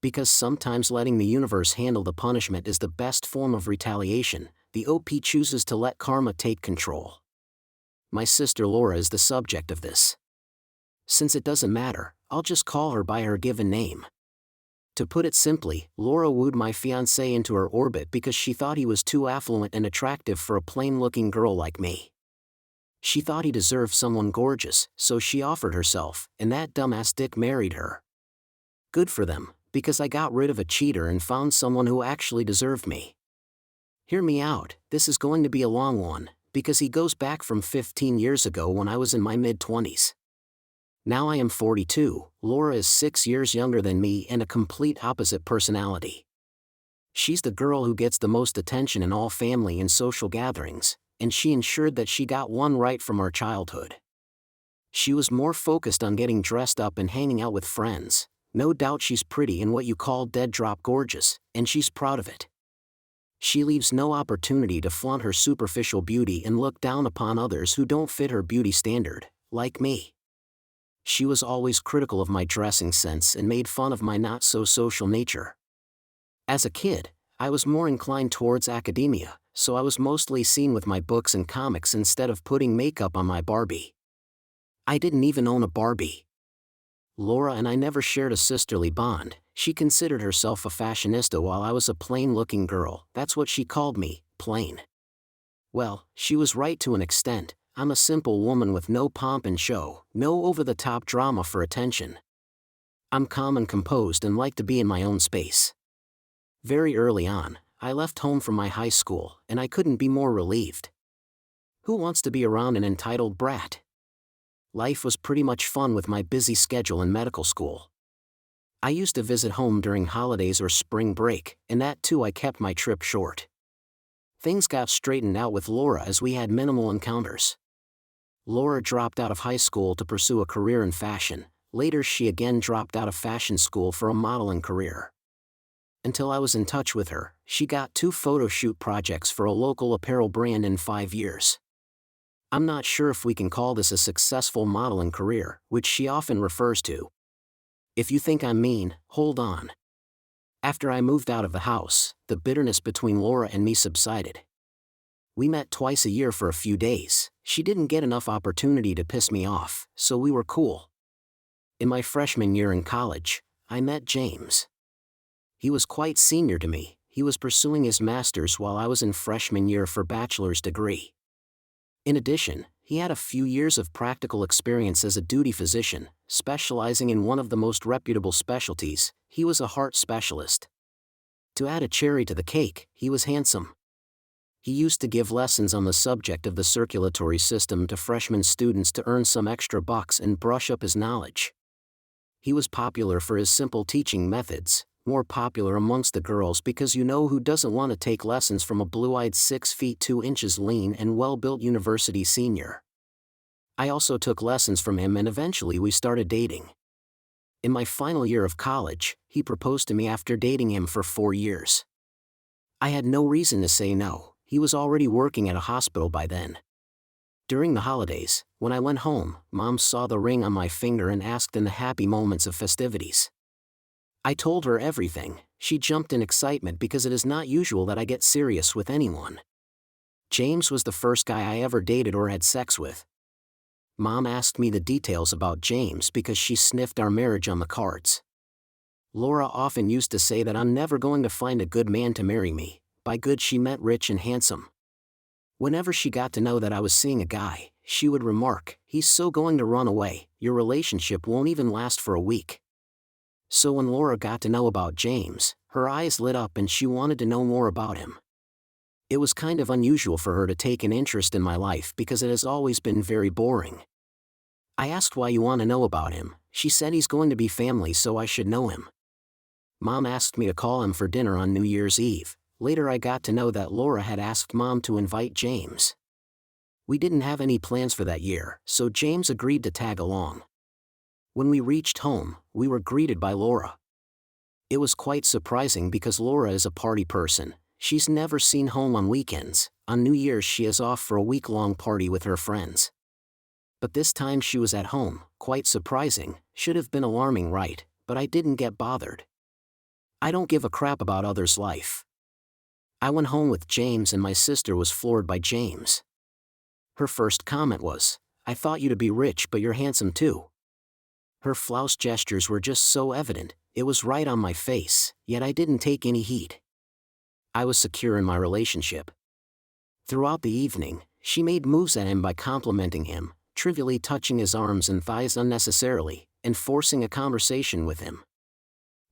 Because sometimes letting the universe handle the punishment is the best form of retaliation, the OP chooses to let karma take control. My sister Laura is the subject of this. Since it doesn't matter, I'll just call her by her given name. To put it simply, Laura wooed my fiancé into her orbit because she thought he was too affluent and attractive for a plain-looking girl like me. She thought he deserved someone gorgeous, so she offered herself, and that dumbass dick married her. Good for them, because I got rid of a cheater and found someone who actually deserved me. Hear me out, this is going to be a long one, because he goes back from 15 years ago when I was in my mid-20s. Now I am 42, Laura is 6 years younger than me and a complete opposite personality. She's the girl who gets the most attention in all family and social gatherings, and she ensured that she got one right from our childhood. She was more focused on getting dressed up and hanging out with friends. No doubt she's pretty and what you call dead-drop gorgeous, and she's proud of it. She leaves no opportunity to flaunt her superficial beauty and look down upon others who don't fit her beauty standard, like me. She was always critical of my dressing sense and made fun of my not-so-social nature. As a kid, I was more inclined towards academia, so I was mostly seen with my books and comics instead of putting makeup on my Barbie. I didn't even own a Barbie. Laura and I never shared a sisterly bond. She considered herself a fashionista while I was a plain-looking girl. That's what she called me, plain. Well, she was right to an extent. I'm a simple woman with no pomp and show, no over-the-top drama for attention. I'm calm and composed and like to be in my own space. Very early on, I left home from my high school, and I couldn't be more relieved. Who wants to be around an entitled brat? Life was pretty much fun with my busy schedule in medical school. I used to visit home during holidays or spring break, and that too I kept my trip short. Things got straightened out with Laura as we had minimal encounters. Laura dropped out of high school to pursue a career in fashion. Later she again dropped out of fashion school for a modeling career. Until I was in touch with her, she got 2 photo shoot projects for a local apparel brand in 5 years. I'm not sure if we can call this a successful modeling career, which she often refers to. If you think I'm mean, hold on. After I moved out of the house, the bitterness between Laura and me subsided. We met twice a year for a few days. She didn't get enough opportunity to piss me off, so we were cool. In my freshman year in college, I met James. He was quite senior to me. He was pursuing his master's while I was in freshman year for bachelor's degree. In addition, he had a few years of practical experience as a duty physician, specializing in one of the most reputable specialties. He was a heart specialist. To add a cherry to the cake, he was handsome. He used to give lessons on the subject of the circulatory system to freshman students to earn some extra bucks and brush up his knowledge. He was popular for his simple teaching methods, more popular amongst the girls because you know who doesn't want to take lessons from a blue-eyed 6 feet 2 inches lean and well-built university senior. I also took lessons from him and eventually we started dating. In my final year of college, he proposed to me after dating him for 4 years. I had no reason to say no. He was already working at a hospital by then. During the holidays, when I went home, Mom saw the ring on my finger and asked in the happy moments of festivities. I told her everything. She jumped in excitement because it is not usual that I get serious with anyone. James was the first guy I ever dated or had sex with. Mom asked me the details about James because she sniffed our marriage on the cards. Laura often used to say that I'm never going to find a good man to marry me. By good she meant rich and handsome. Whenever she got to know that I was seeing a guy, she would remark, "He's so going to run away, your relationship won't even last for a week." So when Laura got to know about James, her eyes lit up and she wanted to know more about him. It was kind of unusual for her to take an interest in my life because it has always been very boring. I asked why you want to know about him. She said he's going to be family so I should know him. Mom asked me to call him for dinner on New Year's Eve. Later I got to know that Laura had asked Mom to invite James. We didn't have any plans for that year, so James agreed to tag along. When we reached home, we were greeted by Laura. It was quite surprising because Laura is a party person. She's never seen home on weekends. On New Year's she is off for a week-long party with her friends. But this time she was at home, quite surprising, should have been alarming, right? But I didn't get bothered. I don't give a crap about others' life. I went home with James and my sister was floored by James. Her first comment was, "I thought you to be rich but you're handsome too." Her flouse gestures were just so evident, it was right on my face, yet I didn't take any heed. I was secure in my relationship. Throughout the evening, she made moves at him by complimenting him, trivially touching his arms and thighs unnecessarily, and forcing a conversation with him.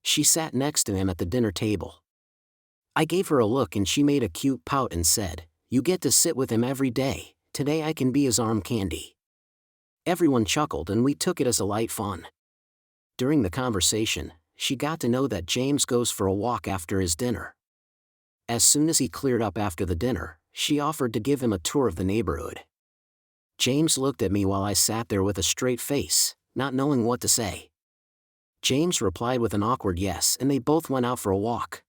She sat next to him at the dinner table. I gave her a look and she made a cute pout and said, "You get to sit with him every day, today I can be his arm candy." Everyone chuckled and we took it as a light fun. During the conversation, she got to know that James goes for a walk after his dinner. As soon as he cleared up after the dinner, she offered to give him a tour of the neighborhood. James looked at me while I sat there with a straight face, not knowing what to say. James replied with an awkward yes and they both went out for a walk.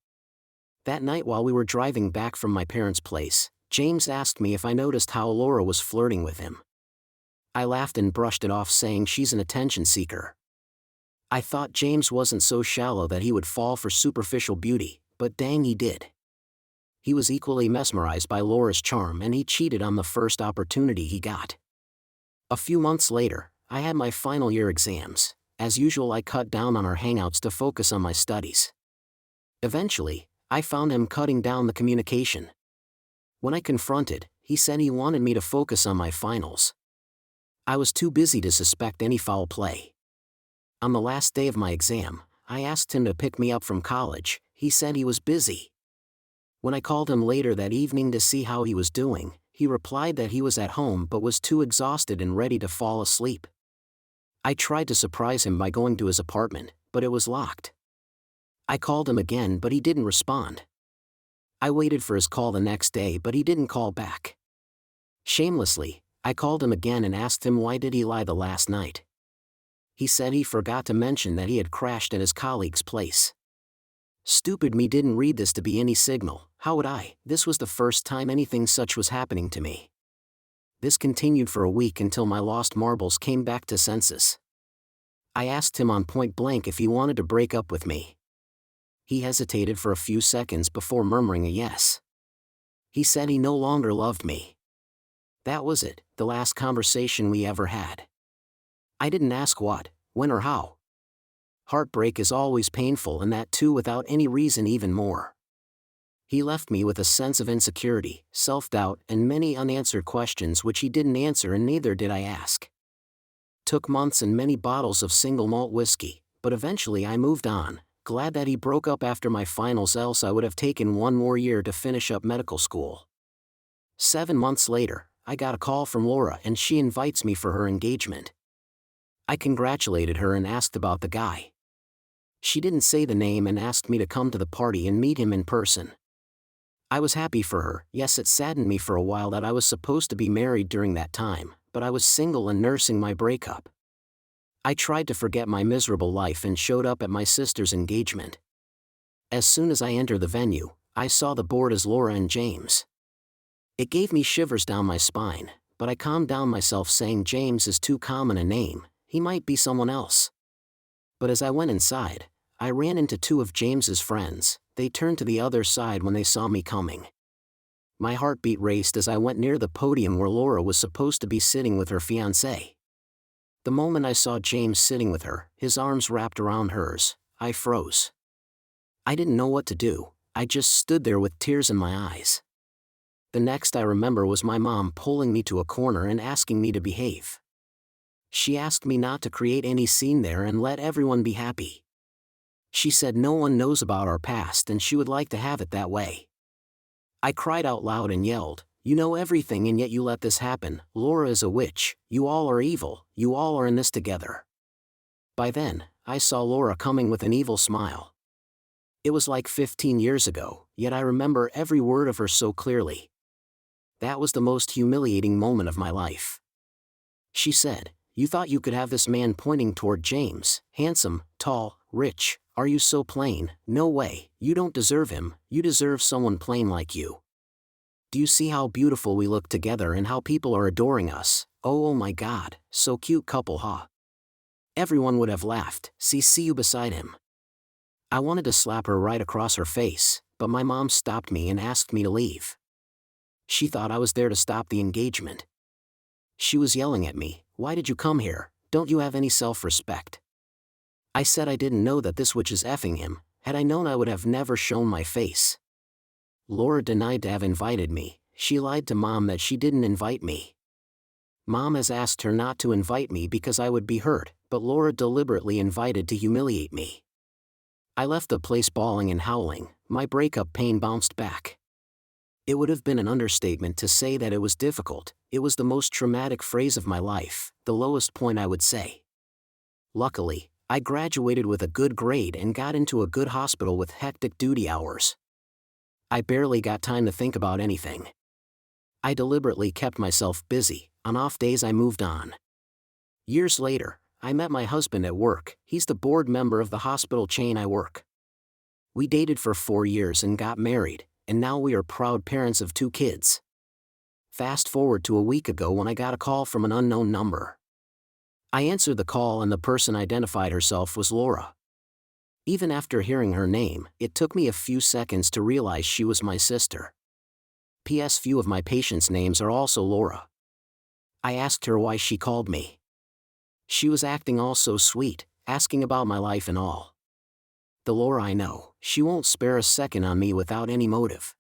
That night while we were driving back from my parents' place, James asked me if I noticed how Laura was flirting with him. I laughed and brushed it off saying she's an attention seeker. I thought James wasn't so shallow that he would fall for superficial beauty, but dang he did. He was equally mesmerized by Laura's charm and he cheated on the first opportunity he got. A few months later, I had my final year exams. As usual, I cut down on our hangouts to focus on my studies. Eventually, I found him cutting down the communication. When I confronted, he said he wanted me to focus on my finals. I was too busy to suspect any foul play. On the last day of my exam, I asked him to pick me up from college. He said he was busy. When I called him later that evening to see how he was doing, he replied that he was at home but was too exhausted and ready to fall asleep. I tried to surprise him by going to his apartment, but it was locked. I called him again but he didn't respond. I waited for his call the next day but he didn't call back. Shamelessly, I called him again and asked him why did he lie the last night. He said he forgot to mention that he had crashed at his colleague's place. Stupid me didn't read this to be any signal. How would I? This was the first time anything such was happening to me. This continued for a week until my lost marbles came back to senses. I asked him on point blank if he wanted to break up with me. He hesitated for a few seconds before murmuring a yes. He said he no longer loved me. That was it, the last conversation we ever had. I didn't ask what, when or how. Heartbreak is always painful and that too without any reason even more. He left me with a sense of insecurity, self-doubt and many unanswered questions which he didn't answer and neither did I ask. Took months and many bottles of single malt whiskey, but eventually I moved on, glad that he broke up after my finals else I would have taken one more year to finish up medical school. 7 months later, I got a call from Laura and she invites me for her engagement. I congratulated her and asked about the guy. She didn't say the name and asked me to come to the party and meet him in person. I was happy for her. Yes, it saddened me for a while that I was supposed to be married during that time, but I was single and nursing my breakup. I tried to forget my miserable life and showed up at my sister's engagement. As soon as I entered the venue, I saw the board as Laura and James. It gave me shivers down my spine, but I calmed down myself saying James is too common a name, he might be someone else. But as I went inside, I ran into 2 of James's friends. They turned to the other side when they saw me coming. My heartbeat raced as I went near the podium where Laura was supposed to be sitting with her fiancé. The moment I saw James sitting with her, his arms wrapped around hers, I froze. I didn't know what to do, I just stood there with tears in my eyes. The next I remember was my mom pulling me to a corner and asking me to behave. She asked me not to create any scene there and let everyone be happy. She said no one knows about our past and she would like to have it that way. I cried out loud and yelled, "You know everything and yet you let this happen. Laura is a witch, you all are evil, you all are in this together." By then, I saw Laura coming with an evil smile. It was like 15 years ago, yet I remember every word of her so clearly. That was the most humiliating moment of my life. She said, "You thought you could have this man," pointing toward James, "handsome, tall, rich. Are you so plain? No way, you don't deserve him, you deserve someone plain like you. Do you see how beautiful we look together and how people are adoring us? Oh my God, so cute couple huh?" Everyone would have laughed. See you beside him. I wanted to slap her right across her face, but my mom stopped me and asked me to leave. She thought I was there to stop the engagement. She was yelling at me, "Why did you come here? Don't you have any self-respect?" I said I didn't know that this witch is effing him. Had I known I would have never shown my face. Laura denied to have invited me. She lied to Mom that she didn't invite me. Mom has asked her not to invite me because I would be hurt, but Laura deliberately invited to humiliate me. I left the place bawling and howling. My breakup pain bounced back. It would have been an understatement to say that it was difficult. It was the most traumatic phase of my life, the lowest point I would say. Luckily, I graduated with a good grade and got into a good hospital with hectic duty hours. I barely got time to think about anything. I deliberately kept myself busy. On off days I moved on. Years later, I met my husband at work. He's the board member of the hospital chain I work. We dated for 4 years and got married, and now we are proud parents of 2 kids. Fast forward to a week ago when I got a call from an unknown number. I answered the call and the person identified herself was Laura. Even after hearing her name, it took me a few seconds to realize she was my sister. P.S. Few of my patients' names are also Laura. I asked her why she called me. She was acting all so sweet, asking about my life and all. The Laura I know, she won't spare a second on me without any motive.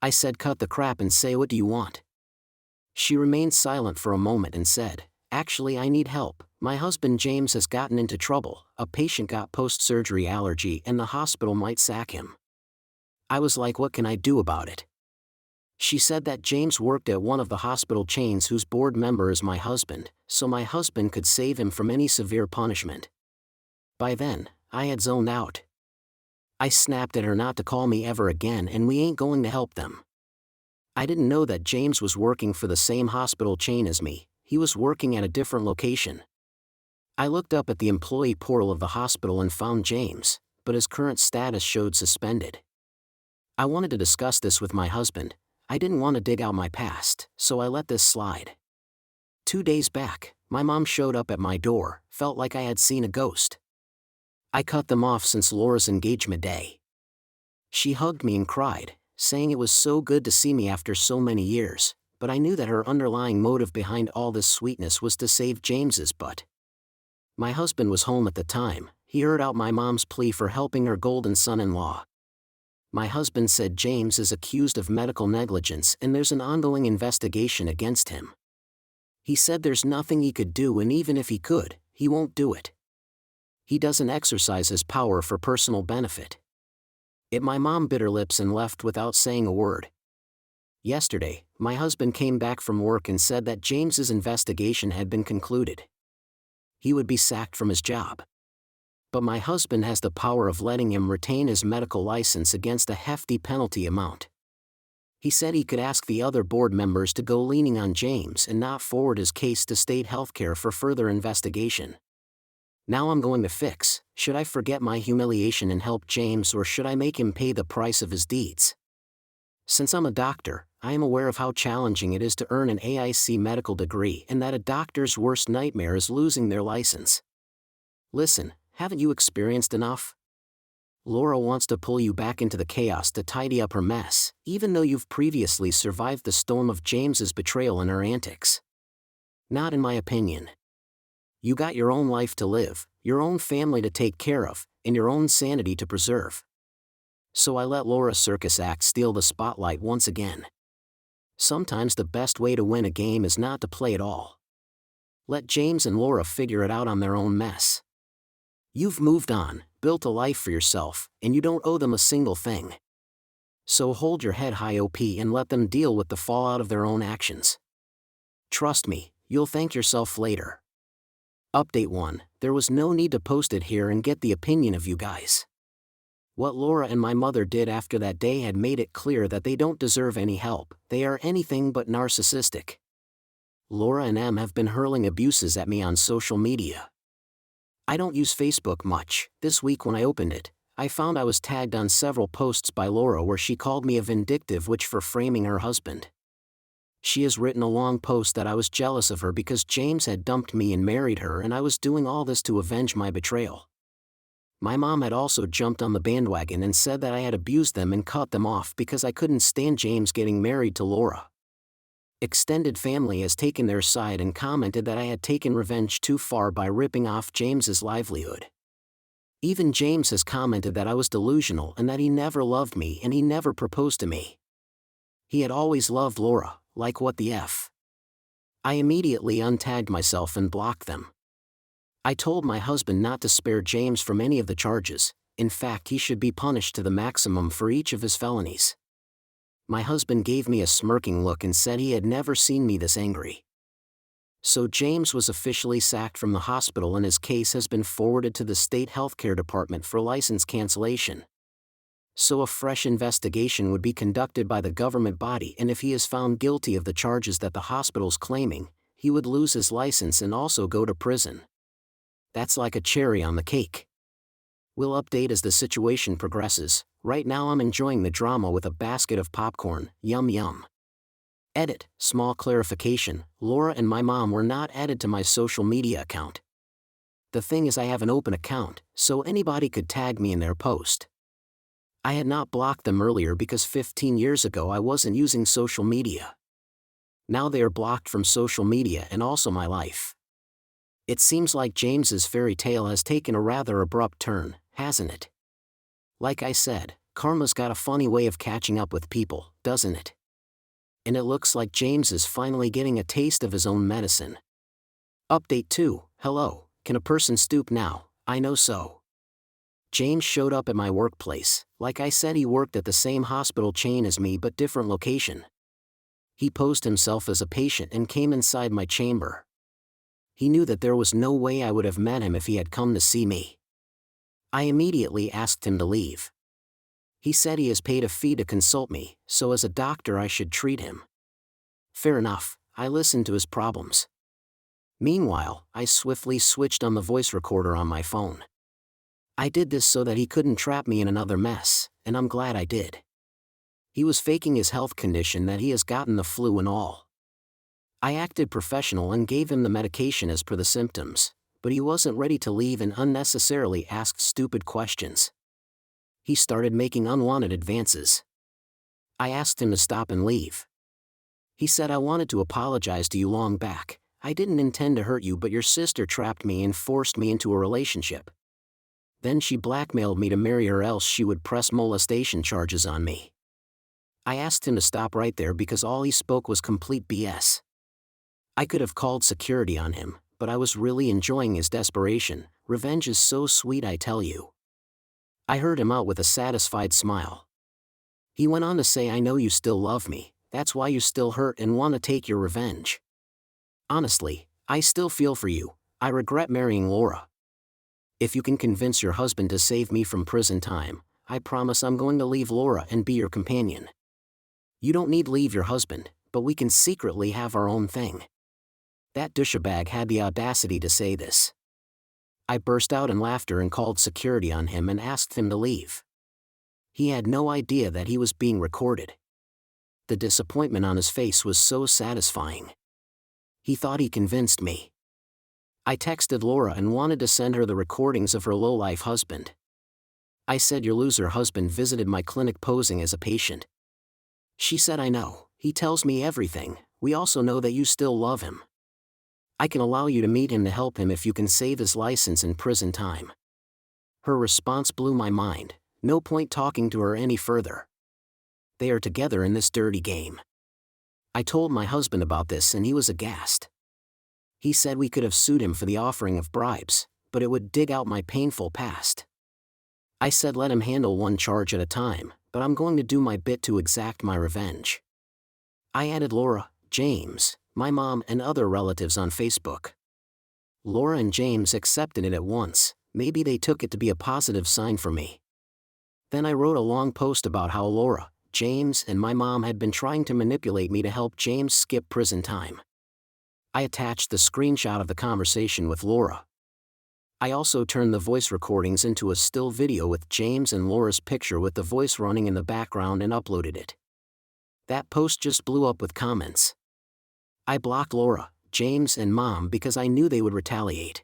I said, "Cut the crap and say what do you want?" She remained silent for a moment and said, "Actually, I need help. My husband James has gotten into trouble. A patient got post-surgery allergy and the hospital might sack him." I was like, "What can I do about it?" She said that James worked at one of the hospital chains whose board member is my husband, so my husband could save him from any severe punishment. By then, I had zoned out. I snapped at her not to call me ever again and we ain't going to help them. I didn't know that James was working for the same hospital chain as me. He was working at a different location. I looked up at the employee portal of the hospital and found James, but his current status showed suspended. I wanted to discuss this with my husband. I didn't want to dig out my past, so I let this slide. 2 days back, my mom showed up at my door, felt like I had seen a ghost. I cut them off since Laura's engagement day. She hugged me and cried, saying it was so good to see me after so many years, but I knew that her underlying motive behind all this sweetness was to save James's butt. My husband was home at the time. He heard out my mom's plea for helping her golden son-in-law. My husband said James is accused of medical negligence and there's an ongoing investigation against him. He said there's nothing he could do, and even if he could, he won't do it. He doesn't exercise his power for personal benefit. My mom bit her lips and left without saying a word. Yesterday, my husband came back from work and said that James's investigation had been concluded. He would be sacked from his job. But my husband has the power of letting him retain his medical license against a hefty penalty amount. He said he could ask the other board members to go leaning on James and not forward his case to state healthcare for further investigation. Now I'm going to fix. Should I forget my humiliation and help James, or should I make him pay the price of his deeds? Since I'm a doctor, I am aware of how challenging it is to earn an AIC medical degree and that a doctor's worst nightmare is losing their license. Listen, haven't you experienced enough? Laura wants to pull you back into the chaos to tidy up her mess, even though you've previously survived the storm of James's betrayal and her antics. Not in my opinion. You got your own life to live, your own family to take care of, and your own sanity to preserve. So I let Laura's circus act steal the spotlight once again. Sometimes the best way to win a game is not to play at all. Let James and Laura figure it out on their own mess. You've moved on, built a life for yourself, and you don't owe them a single thing. So hold your head high, OP, and let them deal with the fallout of their own actions. Trust me, you'll thank yourself later. Update 1, there was no need to post it here and get the opinion of you guys. What Laura and my mother did after that day had made it clear that they don't deserve any help. They are anything but narcissistic. Laura and Em have been hurling abuses at me on social media. I don't use Facebook much. This week when I opened it, I found I was tagged on several posts by Laura where she called me a vindictive witch for framing her husband. She has written a long post that I was jealous of her because James had dumped me and married her, and I was doing all this to avenge my betrayal. My mom had also jumped on the bandwagon and said that I had abused them and cut them off because I couldn't stand James getting married to Laura. Extended family has taken their side and commented that I had taken revenge too far by ripping off James's livelihood. Even James has commented that I was delusional and that he never loved me and he never proposed to me. He had always loved Laura, like what the F. I immediately untagged myself and blocked them. I told my husband not to spare James from any of the charges. In fact, he should be punished to the maximum for each of his felonies. My husband gave me a smirking look and said he had never seen me this angry. So James was officially sacked from the hospital and his case has been forwarded to the state healthcare department for license cancellation. So a fresh investigation would be conducted by the government body, and if he is found guilty of the charges that the hospital's claiming, he would lose his license and also go to prison. That's like a cherry on the cake. We'll update as the situation progresses. Right now I'm enjoying the drama with a basket of popcorn, yum yum. Edit, small clarification, Laura and my mom were not added to my social media account. The thing is I have an open account, so anybody could tag me in their post. I had not blocked them earlier because 15 years ago I wasn't using social media. Now they are blocked from social media and also my life. It seems like James's fairy tale has taken a rather abrupt turn, hasn't it? Like I said, karma's got a funny way of catching up with people, doesn't it? And it looks like James is finally getting a taste of his own medicine. Update 2, hello, can a person stoop now? I know so. James showed up at my workplace. Like I said, he worked at the same hospital chain as me but different location. He posed himself as a patient and came inside my chamber. He knew that there was no way I would have met him if he had come to see me. I immediately asked him to leave. He said he has paid a fee to consult me, so as a doctor I should treat him. Fair enough, I listened to his problems. Meanwhile, I swiftly switched on the voice recorder on my phone. I did this so that he couldn't trap me in another mess, and I'm glad I did. He was faking his health condition that he has gotten the flu and all. I acted professional and gave him the medication as per the symptoms, but he wasn't ready to leave and unnecessarily asked stupid questions. He started making unwanted advances. I asked him to stop and leave. He said, I wanted to apologize to you long back. I didn't intend to hurt you, but your sister trapped me and forced me into a relationship. Then she blackmailed me to marry her, else she would press molestation charges on me. I asked him to stop right there because all he spoke was complete BS. I could have called security on him, but I was really enjoying his desperation. Revenge is so sweet, I tell you. I heard him out with a satisfied smile. He went on to say, I know you still love me, that's why you still hurt and want to take your revenge. Honestly, I still feel for you. I regret marrying Laura. If you can convince your husband to save me from prison time, I promise I'm going to leave Laura and be your companion. You don't need to leave your husband, but we can secretly have our own thing. That douchebag had the audacity to say this. I burst out in laughter and called security on him and asked him to leave. He had no idea that he was being recorded. The disappointment on his face was so satisfying. He thought he convinced me. I texted Laura and wanted to send her the recordings of her low-life husband. I said, your loser husband visited my clinic posing as a patient. She said, I know, he tells me everything. We also know that you still love him. I can allow you to meet him to help him if you can save his license in prison time. Her response blew my mind. No point talking to her any further. They are together in this dirty game. I told my husband about this and he was aghast. He said we could have sued him for the offering of bribes, but it would dig out my painful past. I said let him handle one charge at a time, but I'm going to do my bit to exact my revenge. I added Laura, James, my mom and other relatives on Facebook. Laura and James accepted it at once. Maybe they took it to be a positive sign for me. Then I wrote a long post about how Laura, James and my mom had been trying to manipulate me to help James skip prison time. I attached the screenshot of the conversation with Laura. I also turned the voice recordings into a still video with James and Laura's picture with the voice running in the background and uploaded it. That post just blew up with comments. I blocked Laura, James and Mom because I knew they would retaliate.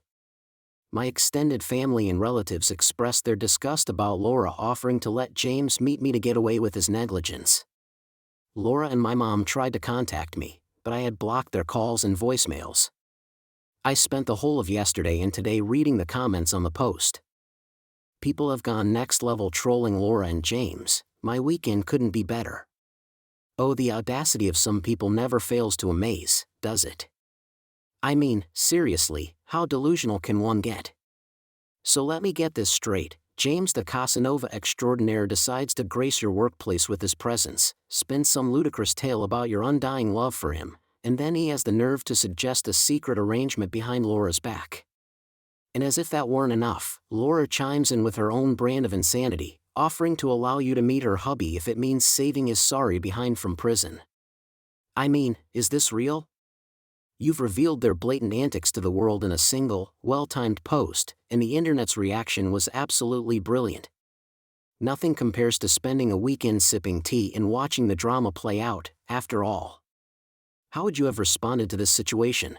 my extended family and relatives expressed their disgust about Laura offering to let James meet me to get away with his negligence. Laura and my mom tried to contact me, but I had blocked their calls and voicemails. I spent the whole of yesterday and today reading the comments on the post. People have gone next level trolling Laura and James. My weekend couldn't be better. Oh, the audacity of some people never fails to amaze, does it? I mean, seriously, how delusional can one get? So let me get this straight. James the Casanova extraordinaire decides to grace your workplace with his presence, spins some ludicrous tale about your undying love for him, and then he has the nerve to suggest a secret arrangement behind Laura's back. And as if that weren't enough, Laura chimes in with her own brand of insanity, offering to allow you to meet her hubby if it means saving his sorry behind from prison. I mean, is this real? You've revealed their blatant antics to the world in a single, well-timed post, and the internet's reaction was absolutely brilliant. Nothing compares to spending a weekend sipping tea and watching the drama play out, after all. How would you have responded to this situation?